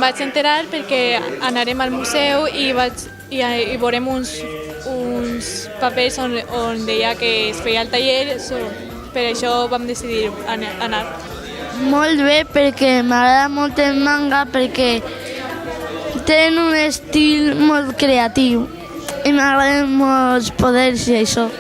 Me'n vaig enterar perquè anarem al museu i veurem uns papers on deia que es feia el taller, per això vam decidir anar. Molt bé, perquè m'agrada molt el manga, perquè tenen un estil molt creatiu i m'agraden molt els poders i això.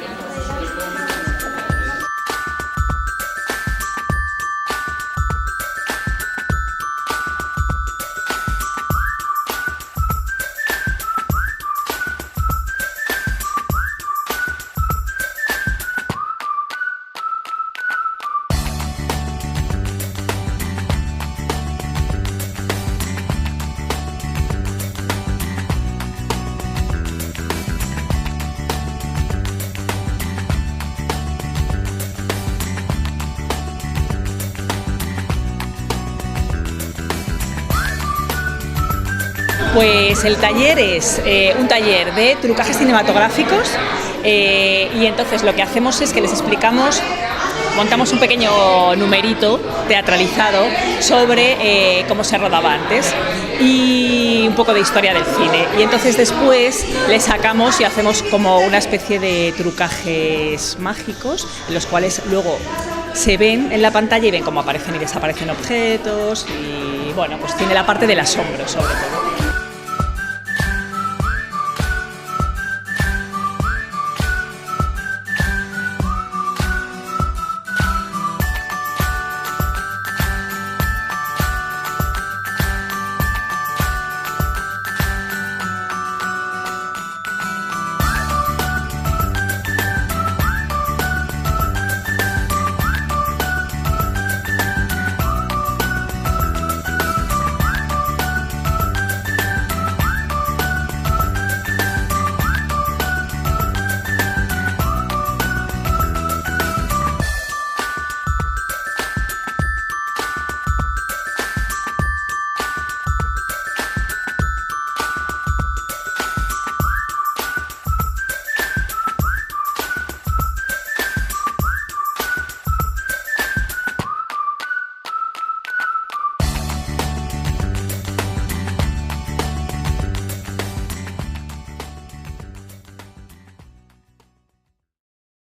Pues el taller es un taller de trucajes cinematográficos y entonces lo que hacemos es que les explicamos, montamos un pequeño numerito teatralizado sobre cómo se rodaba antes y un poco de historia del cine, y entonces después le sacamos y hacemos como una especie de trucajes mágicos en los cuales luego se ven en la pantalla y ven cómo aparecen y desaparecen objetos, y bueno, pues tiene la parte del asombro sobre todo.